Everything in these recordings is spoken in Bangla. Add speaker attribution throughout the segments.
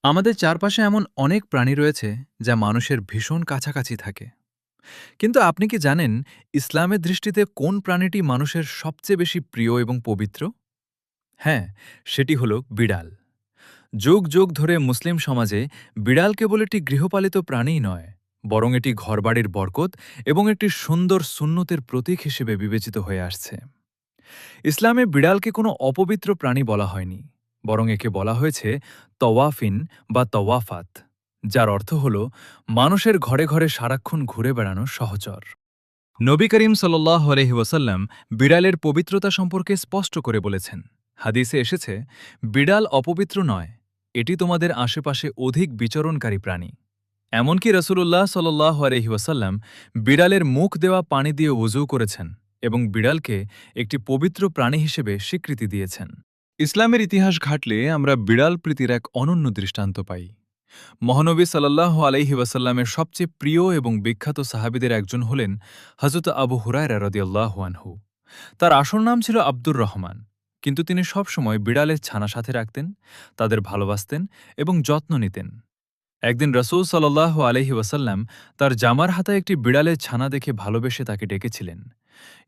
Speaker 1: আমাদের চারপাশে এমন অনেক প্রাণী রয়েছে যা মানুষের ভীষণ কাছাকাছি থাকে। কিন্তু আপনি কি জানেন ইসলামের দৃষ্টিতে কোন প্রাণীটি মানুষের সবচেয়ে বেশি প্রিয় এবং পবিত্র? হ্যাঁ, সেটি হলো বিড়াল। যুগ যুগ ধরে মুসলিম সমাজে বিড়াল কেবল একটি গৃহপালিত প্রাণীই নয়, বরং এটি ঘরবাড়ির বরকত এবং একটি সুন্দর সুন্নতের প্রতীক হিসেবে বিবেচিত হয়ে আসছে। ইসলামে বিড়ালকে কোনো অপবিত্র প্রাণী বলা হয়নি, বরং একে বলা হয়েছে তওয়াফিন বা তওয়াফাত, যার অর্থ হল মানুষের ঘরে ঘরে সারাক্ষণ ঘুরে বেড়ানো সহচর। নবী করিম সাল্লাল্লাহু আলাইহি ওয়াসাল্লাম বিড়ালের পবিত্রতা সম্পর্কে স্পষ্ট করে বলেছেন। হাদিসে এসেছে, বিড়াল অপবিত্র নয়, এটি তোমাদের আশেপাশে অধিক বিচরণকারী প্রাণী। এমনকি রাসূলুল্লাহ সাল্লাল্লাহু আলাইহি ওয়াসাল্লাম বিড়ালের মুখ দেওয়া পানি দিয়ে ওযু করেছেন এবং বিড়ালকে একটি পবিত্র প্রাণী হিসেবে স্বীকৃতি দিয়েছেন। ইসলামের ইতিহাস ঘাটলে আমরা বিড়াল প্রীতির এক অনন্য দৃষ্টান্ত পাই। মহানবী সাল্লাল্লাহু আলাইহি ওয়াসাল্লামের সবচেয়ে প্রিয় এবং বিখ্যাত সাহাবীদের একজন হলেন হযরত আবু হুরায়রা রাদিয়াল্লাহু আনহু। তার আসল নাম ছিল আব্দুর রহমান, কিন্তু তিনি সবসময় বিড়ালের ছানা সাথে রাখতেন, তাদের ভালোবাসতেন এবং যত্ন নিতেন। একদিন রাসূল সাল্লাল্লাহু আলাইহি ওয়াসাল্লাম তার জামার হাতায় একটি বিড়ালের ছানা দেখে ভালোবেসে তাকে ডেকেছিলেন,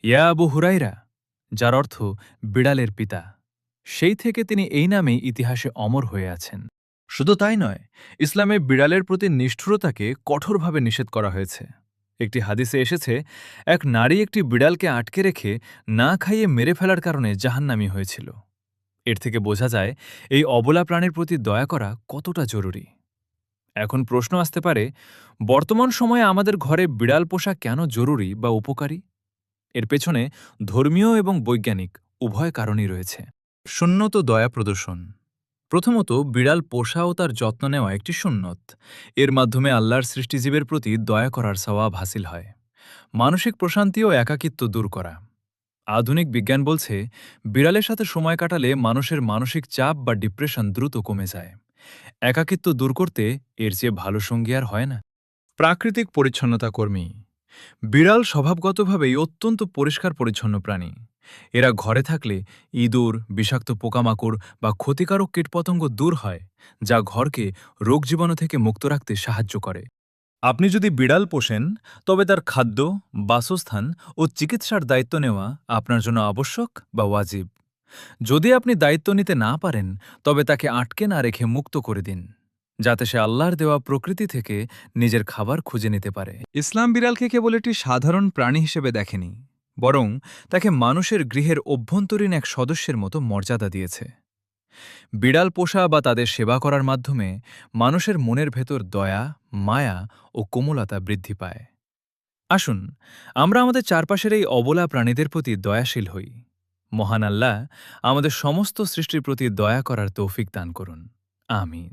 Speaker 1: ইয়া আবু হুরায়রা, যার অর্থ বিড়ালের পিতা। সেই থেকে তিনি এই নামেই ইতিহাসে অমর হয়ে আছেন। শুধু তাই নয়, ইসলামে বিড়ালের প্রতি নিষ্ঠুরতাকে কঠোরভাবে নিষেধ করা হয়েছে। একটি হাদিসে এসেছে, এক নারী একটি বিড়ালকে আটকে রেখে না খাইয়ে মেরে ফেলার কারণে জাহান্নামী হয়েছিল। এর থেকে বোঝা যায় এই অবলা প্রাণীর প্রতি দয়া করা কতটা জরুরি। এখন প্রশ্ন আসতে পারে, বর্তমান সময়ে আমাদের ঘরে বিড়াল পোষা কেন জরুরি বা উপকারী? এর পেছনে ধর্মীয় এবং বৈজ্ঞানিক উভয় কারণই রয়েছে। সুন্নত দয়া প্রদর্শন। প্রথমত, বিড়াল পোষা ও তার যত্ন নেওয়া একটি সুন্নত। এর মাধ্যমে আল্লাহর সৃষ্টিজীবের প্রতি দয়া করার সওয়াব হাসিল হয়। মানসিক প্রশান্তি ও একাকিত্ব দূর করা। আধুনিক বিজ্ঞান বলছে, বিড়ালের সাথে সময় কাটালে মানুষের মানসিক চাপ বা ডিপ্রেশন দ্রুত কমে যায়। একাকিত্ব দূর করতে এর চেয়ে ভালো সঙ্গী আর হয় না। প্রাকৃতিক পরিচ্ছন্নতা কর্মী। বিড়াল স্বভাবগতভাবেই অত্যন্ত পরিষ্কার পরিচ্ছন্ন প্রাণী। এরা ঘরে থাকলে ইঁদুর, বিষাক্ত পোকামাকড় বা ক্ষতিকারক কীটপতঙ্গ দূর হয়, যা ঘরকে রোগ জীবাণু থেকে মুক্ত রাখতে সাহায্য করে। আপনি যদি বিড়াল পোষেন, তবে তার খাদ্য, বাসস্থান ও চিকিৎসার দায়িত্ব নেওয়া আপনার জন্য আবশ্যক বা ওয়াজিব। যদি আপনি দায়িত্ব নিতে না পারেন, তবে তাকে আটকে না রেখে মুক্ত করে দিন, যাতে সে আল্লাহর দেওয়া প্রকৃতি থেকে নিজের খাবার খুঁজে নিতে পারে। ইসলাম বিড়ালকে কেবল একটি সাধারণ প্রাণী হিসেবে দেখেনি, বরং তাকে মানুষের গৃহের অভ্যন্তরীণ এক সদস্যের মতো মর্যাদা দিয়েছে। বিড়াল পোষা বা তাদের সেবা করার মাধ্যমে মানুষের মনের ভেতর দয়া, মায়া ও কোমলতা বৃদ্ধি পায়। আসুন, আমরা আমাদের চারপাশের এই অবলা প্রাণীদের প্রতি দয়াশীল হই। মহান আল্লাহ আমাদের সমস্ত সৃষ্টির প্রতি দয়া করার তৌফিক দান করুন। আমিন।